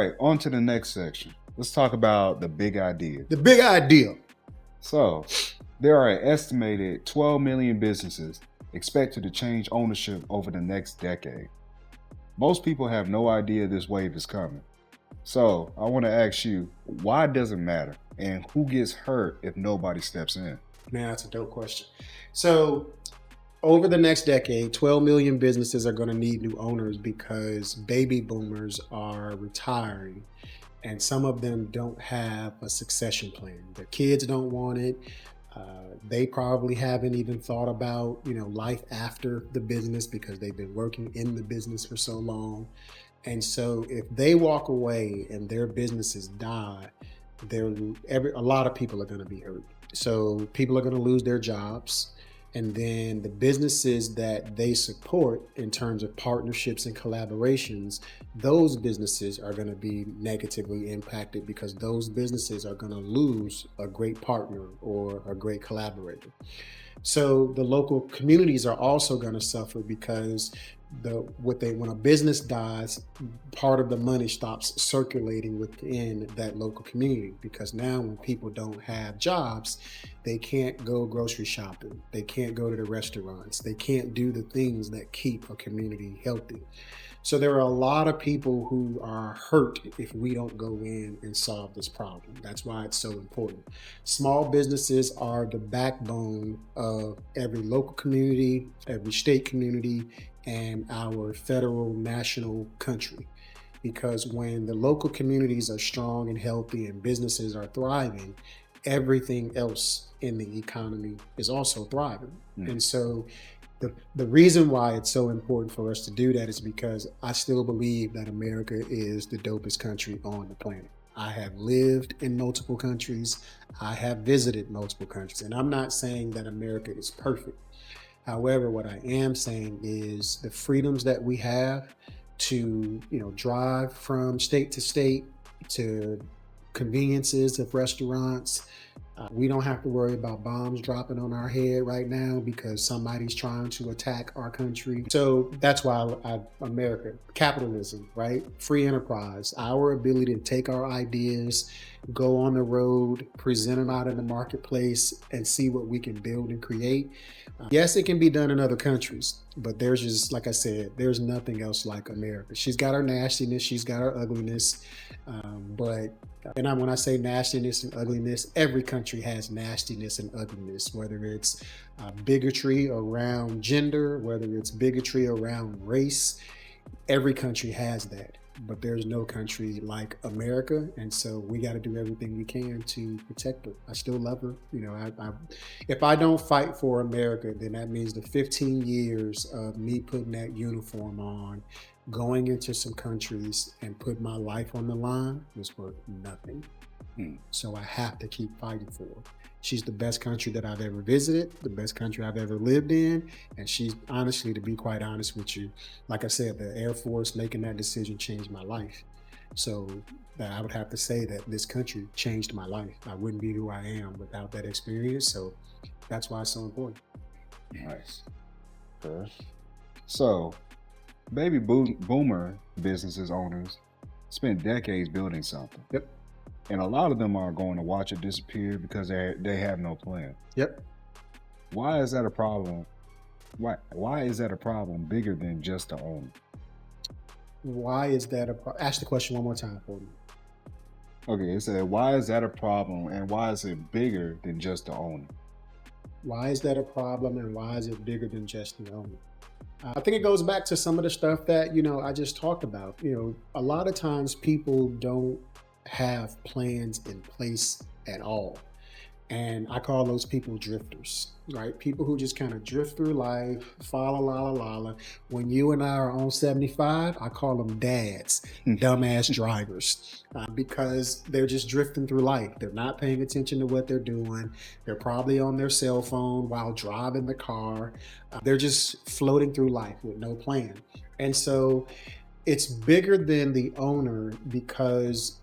right, on to the next section. Let's talk about the big idea. The big idea. So, there are an estimated 12 million businesses expected to change ownership over the next decade. Most people have no idea this wave is coming. So, I want to ask you, why does it matter? And who gets hurt if nobody steps in? Man, that's a dope question. So, over the next decade, 12 million businesses are going to need new owners because baby boomers are retiring and some of them don't have a succession plan. Their kids don't want it. They probably haven't even thought about, life after the business because they've been working in the business for so long. And so if they walk away and their businesses die, a lot of people are going to be hurt. So people are going to lose their jobs. And then the businesses that they support in terms of partnerships and collaborations, those businesses are going to be negatively impacted because those businesses are going to lose a great partner or a great collaborator. So the local communities are also going to suffer because when a business dies, part of the money stops circulating within that local community because now when people don't have jobs, they can't go grocery shopping, they can't go to the restaurants, they can't do the things that keep a community healthy. So there are a lot of people who are hurt if we don't go in and solve this problem. That's why it's so important. Small businesses are the backbone of every local community, every state community, and our federal national country. Because when the local communities are strong and healthy and businesses are thriving, everything else in the economy is also thriving. And so the reason why it's so important for us to do that is because I still believe that America is the dopest country on the planet. I have lived in multiple countries. I have visited multiple countries. And I'm not saying that America is perfect. However, what I am saying is the freedoms that we have to, drive from state to state, to conveniences of restaurants. We don't have to worry about bombs dropping on our head right now because somebody's trying to attack our country. So that's why America, capitalism, right? Free enterprise, our ability to take our ideas, go on the road, present them out in the marketplace and see what we can build and create. Yes, it can be done in other countries, but there's just, like I said, there's nothing else like America. She's got her nastiness, she's got her ugliness, when I say nastiness and ugliness, every country has nastiness and ugliness, whether it's bigotry around gender, whether it's bigotry around race, every country has that. But there's no country like America, and so we got to do everything we can to protect her. I still love her. If I don't fight for America, then that means the 15 years of me putting that uniform on, going into some countries and put my life on the line was worth nothing. So I have to keep fighting for her. She's the best country that I've ever visited, the best country I've ever lived in. And she's, honestly, to be quite honest with you, like I said, the Air Force making that decision changed my life. So I would have to say that this country changed my life. I wouldn't be who I am without that experience. So that's why it's so important. Nice. Okay. So baby boomer businesses owners spend decades building something. Yep. And a lot of them are going to watch it disappear because they have no plan. Yep. Why is that a problem? Why is that a problem bigger than just the owner? Why is that a problem? Ask the question one more time for me. Okay, it said, why is that a problem and why is it bigger than just the owner? Why is that a problem and why is it bigger than just the owner? I think it goes back to some of the stuff that, I just talked about. A lot of times people don't have plans in place at all. And I call those people drifters, right? People who just kind of drift through life, fa la la la la. When you and I are on 75, I call them dads, dumbass drivers, because they're just drifting through life. They're not paying attention to what they're doing. They're probably on their cell phone while driving the car. They're just floating through life with no plan. And so it's bigger than the owner because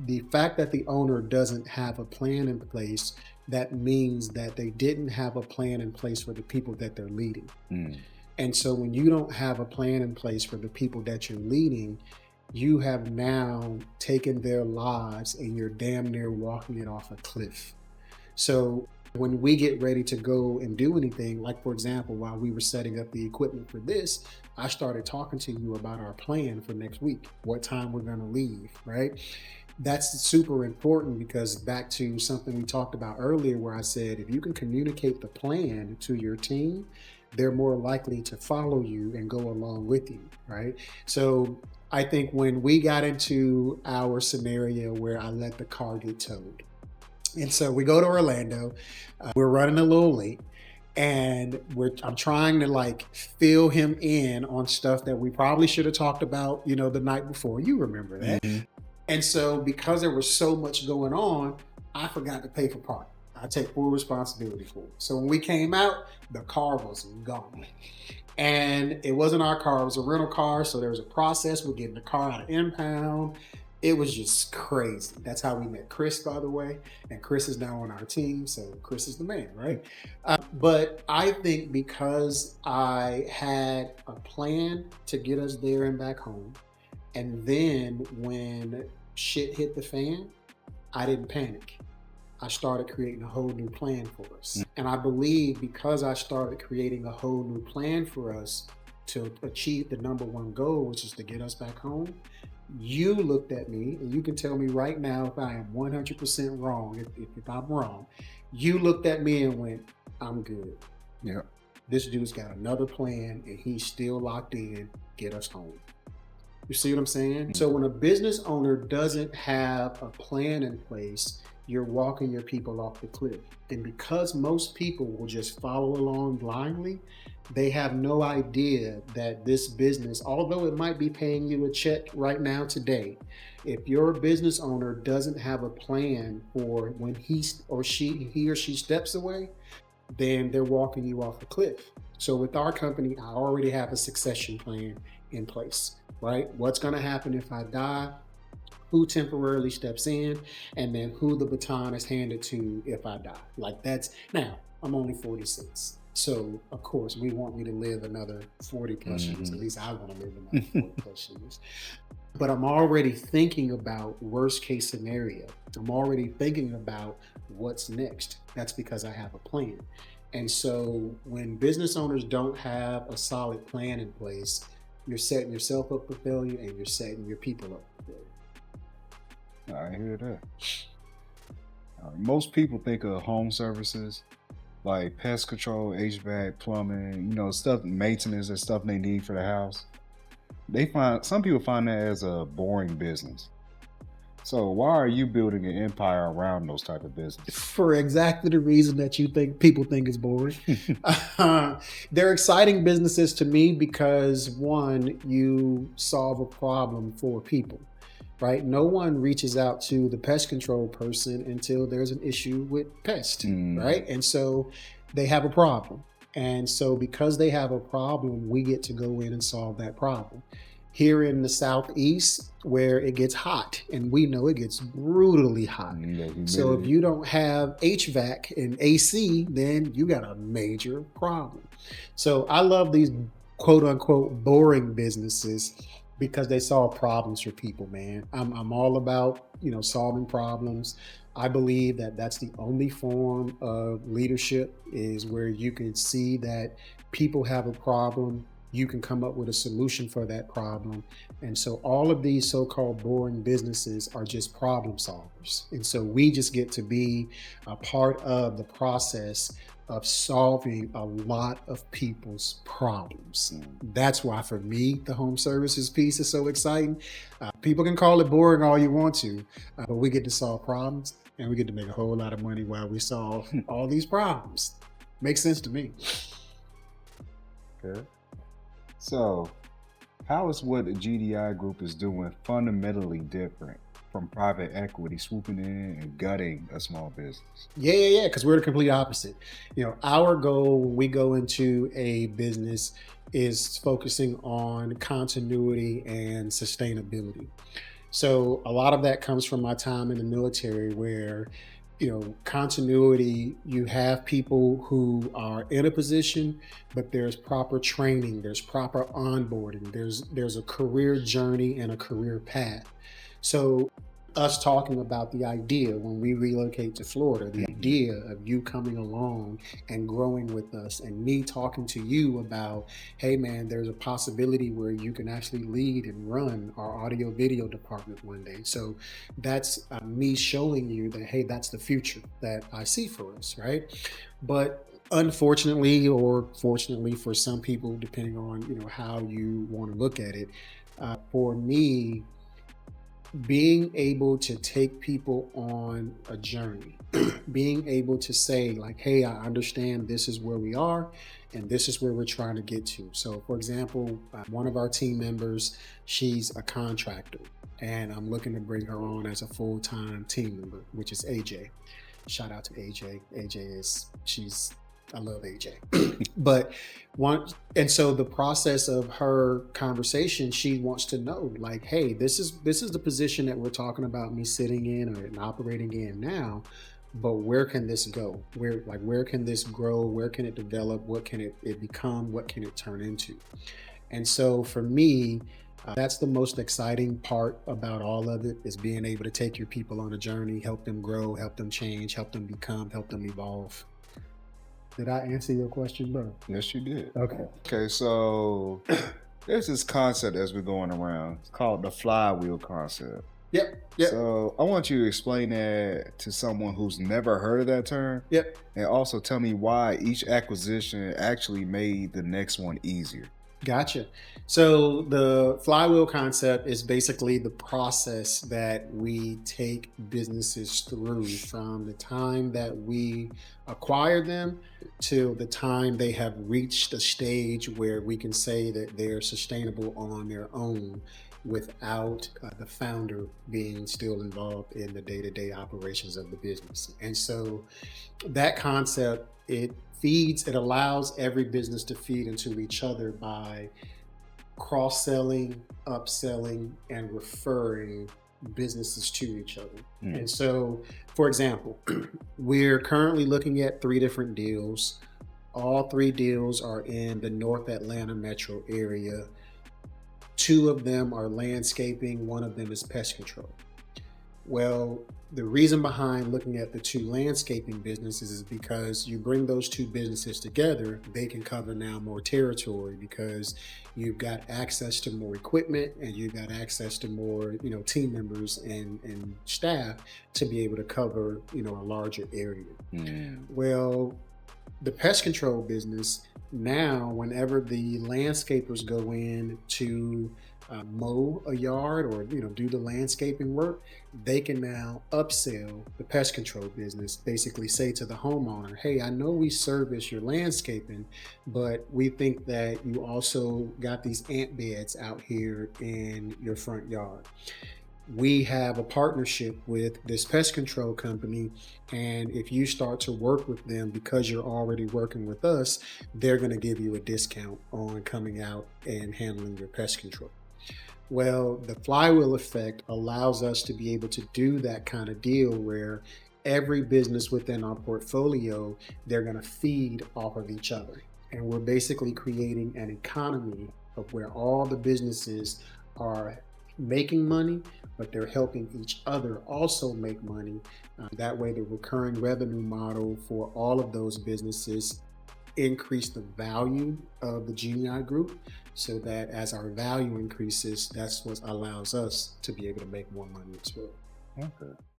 the fact that the owner doesn't have a plan in place, that means that they didn't have a plan in place for the people that they're leading. And so when you don't have a plan in place for the people that you're leading, you have now taken their lives and you're damn near walking it off a cliff. So when we get ready to go and do anything, like for example, while we were setting up the equipment for this, I started talking to you about our plan for next week, what time we're going to leave, right? That's super important because back to something we talked about earlier where I said, if you can communicate the plan to your team, they're more likely to follow you and go along with you, right? So I think when we got into our scenario where I let the car get towed, and so we go to Orlando, we're running a little late, and I'm trying to like fill him in on stuff that we probably should have talked about, you know, the night before. You remember that. Mhm. And so because there was so much going on, I forgot to pay for parking. I take full responsibility for it. So when we came out, the car was gone. And it wasn't our car, it was a rental car. So there was a process with getting the car out of impound. It was just crazy. That's how we met Chris, by the way. And Chris is now on our team. So Chris is the man, right? But I think because I had a plan to get us there and back home, and then when shit hit the fan, I didn't panic. I started creating a whole new plan for us. And I believe because I started creating a whole new plan for us to achieve the number one goal, which is to get us back home, you looked at me, and you can tell me right now if I am 100% wrong, if I'm wrong. You looked at me and went, I'm good. Yeah. This dude's got another plan and he's still locked in, get us home. You see what I'm saying? So when a business owner doesn't have a plan in place, you're walking your people off the cliff. And because most people will just follow along blindly, they have no idea that this business, although it might be paying you a check right now today, if your business owner doesn't have a plan for when he or she steps away, then they're walking you off a cliff. So with our company, I already have a succession plan in place, right? What's going to happen if I die? Who temporarily steps in, and then who the baton is handed to if I die. Like that's, now I'm only 46. So of course we want me to live another 40 plus years. At least I want to live another 40 plus years. But I'm already thinking about worst case scenario. I'm already thinking about what's next. That's because I have a plan. And so when business owners don't have a solid plan in place, you're setting yourself up for failure and you're setting your people up for failure. I hear that. Most people think of home services like pest control, HVAC, plumbing, you know, stuff, maintenance and stuff they need for the house. Some people find that as a boring business. So why are you building an empire around those type of businesses? For exactly the reason that you think people think is boring. They're exciting businesses to me because one, you solve a problem for people, right? No one reaches out to the pest control person until there's an issue with pest, right? And so they have a problem. And so because they have a problem, we get to go in and solve that problem. Here in the Southeast, where it gets hot, and we know it gets brutally hot. So if you don't have HVAC and AC, then you got a major problem. So I love these quote unquote boring businesses because they solve problems for people, man. I'm all about, you know, solving problems. I believe that that's the only form of leadership, is where you can see that people have a problem. You can come up with a solution for that problem. And so all of these so-called boring businesses are just problem solvers. And so we just get to be a part of the process of solving a lot of people's problems. That's why for me, the home services piece is so exciting. People can call it boring all you want to, but we get to solve problems and we get to make a whole lot of money while we solve all these problems. Makes sense to me. Okay. So, how is what the GDI Group is doing fundamentally different from private equity swooping in and gutting a small business? Yeah, because we're the complete opposite. You know, our goal when we go into a business is focusing on continuity and sustainability. So a lot of that comes from my time in the military where, continuity. You have people who are in a position, but there's proper training, there's proper onboarding, there's a career journey and a career path. So us talking about the idea when we relocate to Florida, the idea of you coming along and growing with us, and me talking to you about, hey man, there's a possibility where you can actually lead and run our audio video department one day. So that's me showing you that, hey, that's the future that I see for us, right? But unfortunately, or fortunately for some people, depending on how you want to look at it, for me, being able to take people on a journey, being able to say like, hey, I understand this is where we are and this is where we're trying to get to. So for example, one of our team members, she's a contractor and I'm looking to bring her on as a full-time team member, which is AJ. Shout out to AJ. I love AJ. But so the process of her conversation, she wants to know like, hey, this is the position that we're talking about me sitting in or operating in now, but where can this go? Where can this grow? Where can it develop? What can it become? What can it turn into? And so for me, that's the most exciting part about all of it, is being able to take your people on a journey, help them grow, help them change, help them become, help them evolve. Did I answer your question, bro? Yes, you did. Okay, so there's this concept as we're going around. It's called the flywheel concept. Yep. So I want you to explain that to someone who's never heard of that term. Yep. And also tell me why each acquisition actually made the next one easier. Gotcha. So the flywheel concept is basically the process that we take businesses through from the time that we acquire them to the time they have reached a stage where we can say that they're sustainable on their own without the founder being still involved in the day-to-day operations of the business. And so that concept, it allows every business to feed into each other by cross-selling, upselling, and referring businesses to each other. And so, for example, we're currently looking at 3 different deals. All 3 deals are in the North Atlanta metro area. 2 of them are landscaping, 1 of them is pest control. Well, the reason behind looking at the 2 landscaping businesses is because you bring those 2 businesses together, they can cover now more territory because you've got access to more equipment and you've got access to more, team members and staff to be able to cover, a larger area. Well, the pest control business, now whenever the landscapers go in to mow a yard or do the landscaping work, they can now upsell the pest control business, basically say to the homeowner, hey, I know we service your landscaping, but we think that you also got these ant beds out here in your front yard. We have a partnership with this pest control company, and if you start to work with them because you're already working with us, they're going to give you a discount on coming out and handling your pest control. Well, the flywheel effect allows us to be able to do that kind of deal where every business within our portfolio, they're going to feed off of each other. And we're basically creating an economy of where all the businesses are making money, but they're helping each other also make money. That way, the recurring revenue model for all of those businesses increase the value of the GNI group, so that as our value increases, that's what allows us to be able to make more money as well. Okay.